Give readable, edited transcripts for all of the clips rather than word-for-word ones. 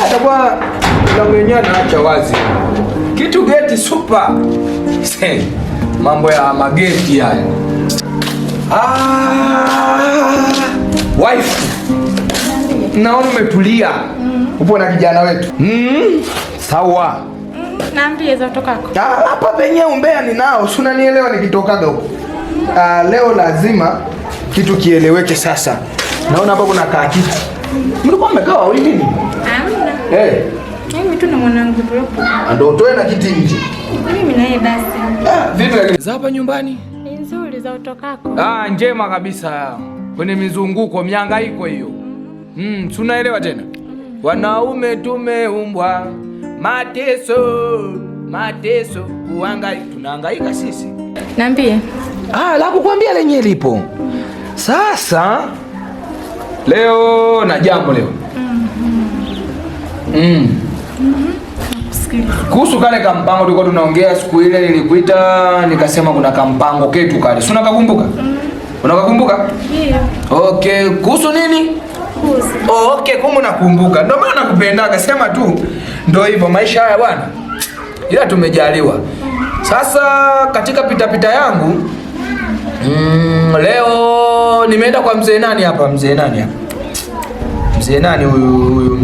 Atakuwa na mwenyewe naacha wazi. Kitu geti super. Mambo ya mageti haya. Wife. Naona umetulia. Upo na kijana wetu. Sawa. Naambie za utokako. Hapa penye umbea ninao, si unanielewa nikitokaga huko. Leo lazima kitu kieleweke sasa. Naona hapa kuna kaa kiti. Mlikuwa mmekaa wawili nini? Hamna. Mimi tu na mwanangu bro. Ndio utoe na kiti nje. Mimi na yeye basi. Vipi lakini za hapa nyumbani? Ni nzuri za utokako. Njema kabisa. Kwenye mizunguko, mihangaiko hiyo. Si unaelewa tena? Wanaume tumeumbwa mateso kuhangaika, tunahangaika sisi. Niambie. La kukwambia lenye lipo. Sasa leo na jambo leo. Kuhusu kale kampango tulikuwa tunaongea siku ile nilikuita nikasema kuna kampango ketu kale. Si unakakumbuka? Unakakumbuka? Ndio. Okay, kuhusu nini? Okay, kumbe nakumbuka. Ndio maana nakupendaga, sema tu. Ndio hivyo maisha haya bwana. Ila tumejaliwa. Sasa katika pitapita yangu leo nimeenda kwa mzee nani hapa? Mzee nani huyu?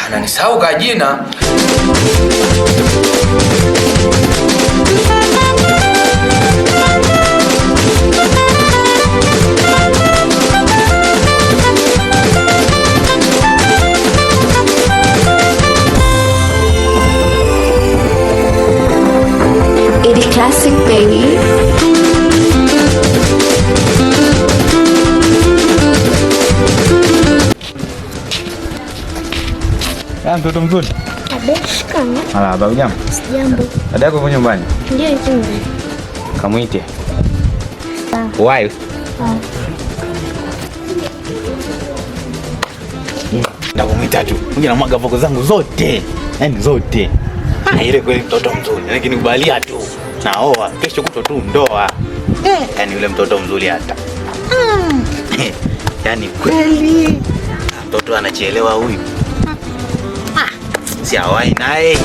Ananisahau ka jina. Classic baby. Mtoto mzuri. Shikamoo. Baba jambo. Sijambo. Dada yako yuko nyumbani? Ndio yuko nyumbani. Kamuite. Sawa. Why? Nakumwita tu. Mimi namwaga voko zangu zote. Yaani zote. Ile kweli mtoto mzuri. Lakini kubalia tu. Naoa kesho kuto tu ndoa. Yaani yule mtoto mzuri hata. Yaani kweli mtoto anachielewa huyu. Si hawai naye.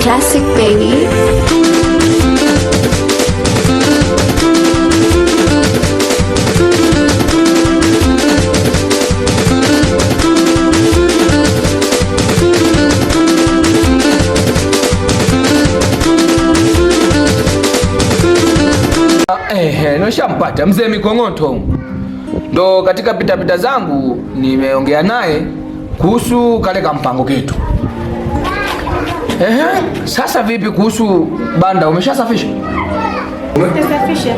Classic baby. Nishampata mzee Mikong'oto. Ndo katika pitapita zangu nimeongea naye kuhusu kale kampango ketu. Sasa vipi kuhusu banda, umeshasafisha? Umeshasafisha?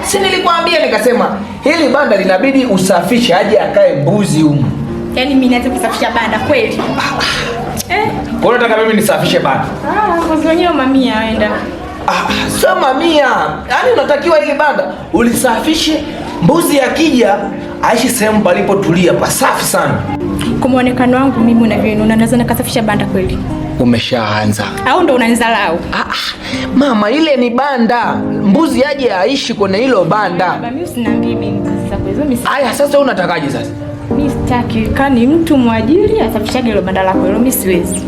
Si nilikwambia nikasema hili banda linabidi usafishe aje akae mbuzi humu. Yaani mimi naweza kusafisha banda kweli? Kwa nini nataka mimi nisafishe banda? Kuzonyea mamia aenda. Sio mamia. Yaani unatakiwa hili banda ulisafishe, mbuzi akija aishi sehemu palipotulia pasafi sana. Kwa muonekano wangu mimi unavyoona naweza nikasafisha banda kweli? Umeshaanza. Au ndo unanizalau? Mama, ile ni banda. Mbuzi aje aishi kwenye hilo banda. Baba, mimi usiniambie mimi sasa kwa hizo mimi. Aya, sasa unatakaje sasa? Mimi sitaki. Kani mtu mwajiri asafishage hilo banda lako, hilo mimi siwezi.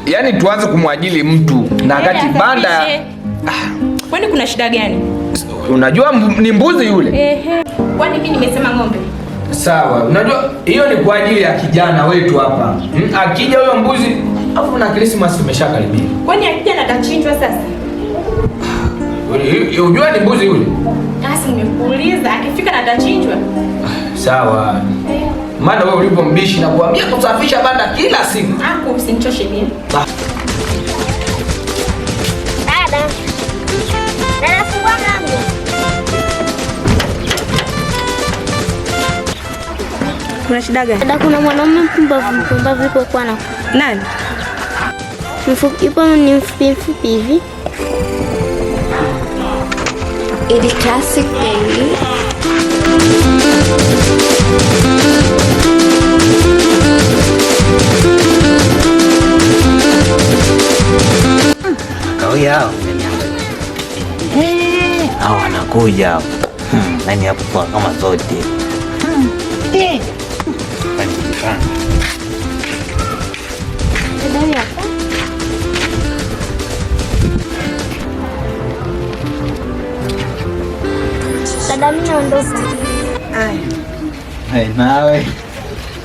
Yaani tuanze kumwajili mtu na wakati banda. Kwani kuna shida gani? Unajua ni mbuzi yule. Kwani mimi nimesema ng'ombe? Sawa. Unajua hiyo ni kwa ajili ya kijana wetu hapa. Akija huyo mbuzi, afu na Christmas imeshakaribia. Kwani akija natachinjwa sasa? Unajua ni mbuzi yule? Sasa nimekuuliza akifika natachinjwa. Sawa. Maana wewe ulipo mbishi na kuambia kusafisha banda kila siku. Hapo usinichoshe mimi. Dada fungua mlango. Kuna shida gani? Dada, kuna mwanaume mpumbavu yuko kwa na. Nani? Yupo ni mfupi hivi. Idi Classic baby. Kauya hao wanakuja nani hapo kwa kama zote Dada mimi naondoka. Hai nawe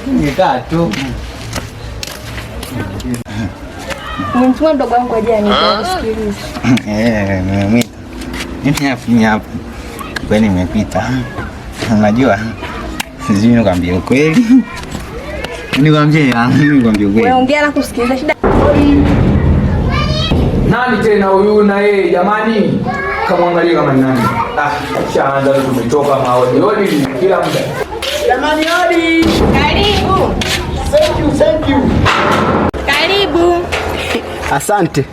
nikaa tu. Mtuma mdogo wangu aje anisikilize. Mimi hapa. Kwani nimepita. Unajua? Sijui nikwambie ukweli. Nikwambie ukweli. Wewe ongea na kusikiliza shida. Nani tena huyu na yeye jamani? Kamwangalia kama ni nani. Shaanza tumetoka maoni kila muda. Jamani hodi. Karibu. Thank you. Karibu. Asante.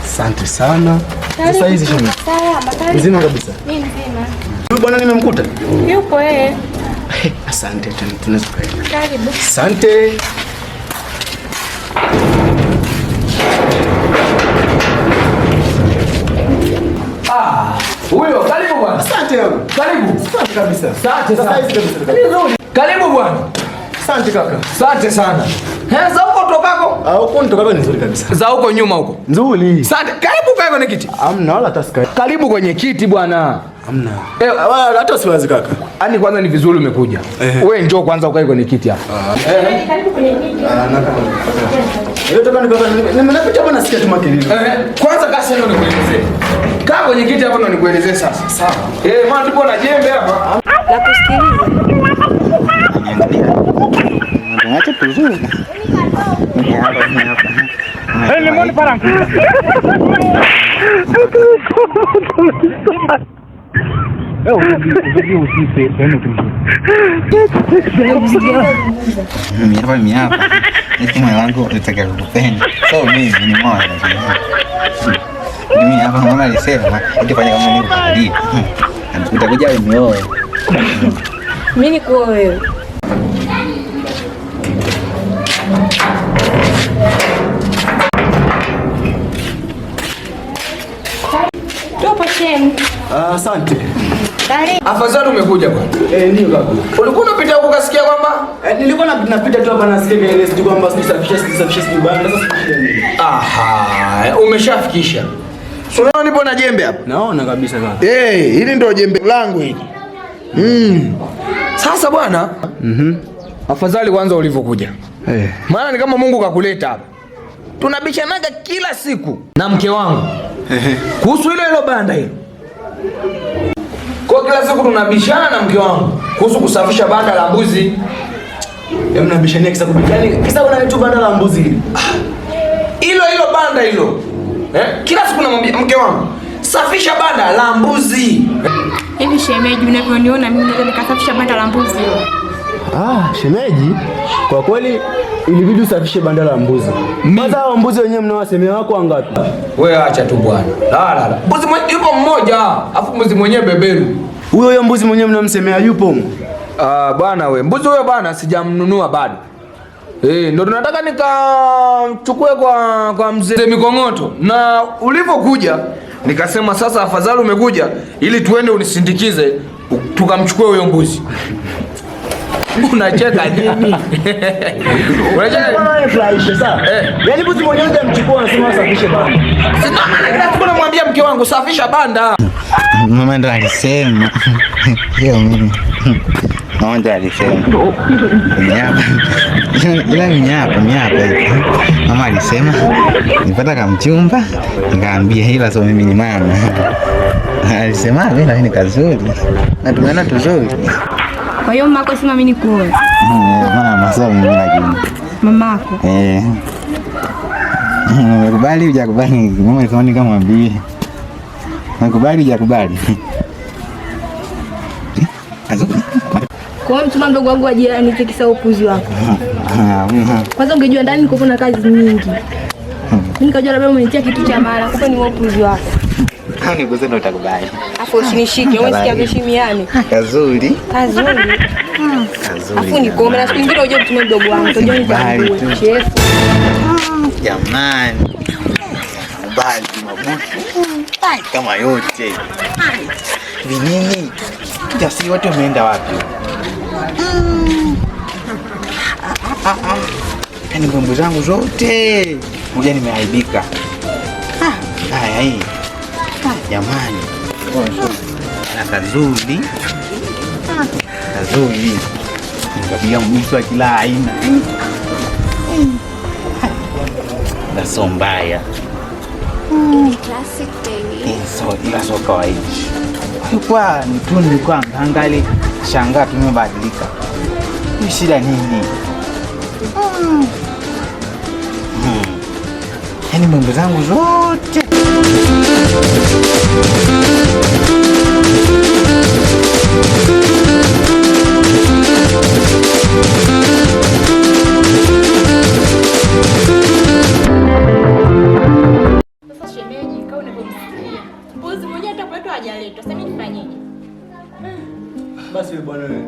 Asante sana. Sasa hizi shida. Salama. Mzima kabisa. Mimi mzima. Huyu bwana nimemkuta. Yupo yeye. Asante, tunaweza kwenda. Karibu. Asante. Huyo karibu bwana. Asante yangu. Karibu. Asante kabisa. Asante Sasa sana. hizi kabisa. Karibu bwana. Asante kaka. Asante sana. Za huko tokako? Huko nitokako ni nzuri kabisa. Za huko nyuma huko. Nzuri. Asante. Karibu kae kwenye kiti. Hamna wala tasika. Karibu kwenye kiti bwana. Hamna. Wala hata usiwazi kaka. Yaani kwanza ni vizuri umekuja. Wewe njoo kwanza ukae kwenye kiti hapa. Karibu kwenye kiti. Leo toka nimepita hapa nasikia tu makelele. Kwanza kasi ndio nikuelezee. Kaa kwenye kiti hapa ndio nikuelezee sasa. Sawa. Maana tupo na jembe hapa. La kusikiliza. Acha tuzuri. Ni mbona parang? Miapa. Eti moyo wangu unataka kukupenda. So mimi ni moyo. Mimi hapa mama alisema utafanya kama nini kulia. Utakuja unioe. Mimi ni kwa wewe. Topa cheni. Asante. Karibu. Afadhali umekuja bwana. Ndio kaka. Ulikuwa unapita huko kasikia kwamba Nilikuwa napita tu hapa nasikia kelele sijui kwamba sisafisha banda sasa. aha, umeshafikisha. So unaona nipo na jembe hapa. Naona kabisa kaka. Hili ndio jembe langu hili. Sasa bwana, afadhali kwanza ulivyokuja. Maana ni kama Mungu kakuleta hapa. Tunabishanaga kila siku na mke wangu. Kuhusu hilo banda hilo. Kwa kila siku tunabishana na mke wangu kuhusu kusafisha banda la mbuzi. Mnabishania kisa kubishani. Kisa unanitu banda la mbuzi hili. Hilo banda hilo. Kila siku namwambia mke wangu, safisha banda la mbuzi. Hivi shemeji, unavyoniona mimi naweza nikasafisha banda la mbuzi hilo? Shemeji, kwa kweli ilibidi usafishe banda la mbuzi. Kwanza hao mbuzi wenyewe mnawasemea wako wangapi? Wewe acha tu bwana. La. Mbuzi yupo mmoja, afu mbuzi mwenyewe beberu. Huyo mbuzi mwenyewe mnamsemea yupo? Bwana we, mbuzi huyo bwana sijamnunua bado. Ndio tunataka nikamchukue kwa mzee Mikong'oto. Na ulivyokuja nikasema sasa afadhali umekuja ili tuende unisindikize tukamchukue huyo mbuzi. Unacheka nini? Unacheka furahisha sana. Yaani mbuzi mwenyewe mchukua anasema asafishe banda. Sina maana kila siku namwambia mke wangu safisha banda. Mama ndo alisema. Hiyo mimi. Mama ndo alisema. Miapa. Mama alisema nipata kama mchumba, nikaambia hila so mimi ni mama. Alisema wewe ni kazuri. Na tumeona tuzuri. Kwa hiyo mama yako sema mimi nikuoe. Mama sasa mimi lakini. Mamako. Umekubali hujakubali? Mama alisema nikamwambie. Umekubali hujakubali? Kwa hiyo mtuma mdogo wangu aje anitikisa upuzi wako. Kwanza ungejua ndani niko na kazi nyingi. Mimi nikajua labda umenitia kitu cha maana, kumbe ni upuzi wako. Niguse ndo utakubali. Afu usinishike, umesikia kuheshimiana. Kazuri. Kazuri. Kazuri. Afu nikome na siku nyingine uje mtume mdogo wangu. Unajua nitambue. Chef. Jamani. Bali mabutu. Kama yote. Vinini. Jasiri wote wameenda wapi? Yaani mambo zangu zote. Ngoja nimeaibika. Haya hii. Jamani. Na kazuri. Kazuri. Ngabia mtu wa kila aina. That's mbaya. Classic baby. Ila so kawaida. Kwa nilikuwa angali shangaa tumebadilika. Ni shida nini? Yaani mambo zangu zote. Sasa shemeji, kama unavyomsikia. Mbuzi mwenyewe hata kwetu hajaletwa. Sasa mimi nifanyeje? Basi bwana wewe.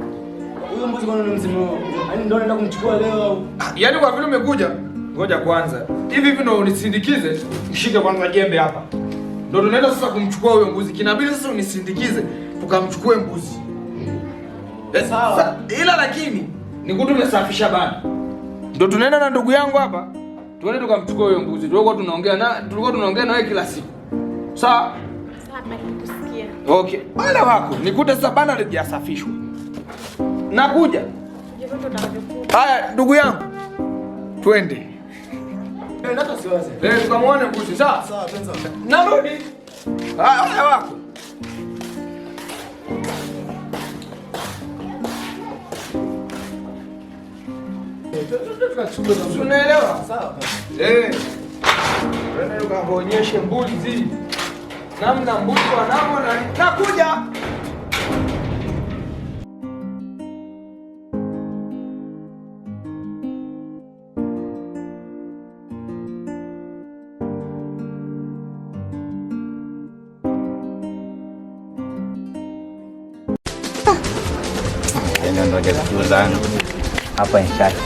Huyo mbuzi kwa nini msimu? Yaani ndio naenda kumchukua leo au? Yaani kwa vile umekuja, ngoja kwanza. Hivi ndo unisindikize, nishike kwanza jembe hapa. Ndio tunaenda sasa kumchukua huyo mbuzi. Kinabidi sasa unisindikize tukamchukue mbuzi. Sawa. Ila lakini nikutume safisha bana. Ndio tunaenda na ndugu yangu hapa. Tuende tukamchukua huyo mbuzi. Tulikuwa tunaongea na wewe kila siku. Sawa? Sawa, nikusikia. Okay. Wale wako nikute sasa bana lijasafishwa. Nakuja. Haya ndugu yangu. Twende. Nenda tusiwaze. Tukamwone mbuzi. Sawa? Sawa, twende. Narudi. Haya wako. Unaelewa? Sawa. Twende tukaonyeshe mbuzi. Namna mbuzi wanavyo na nakuja. Ndio desturi zangu hapa nishati.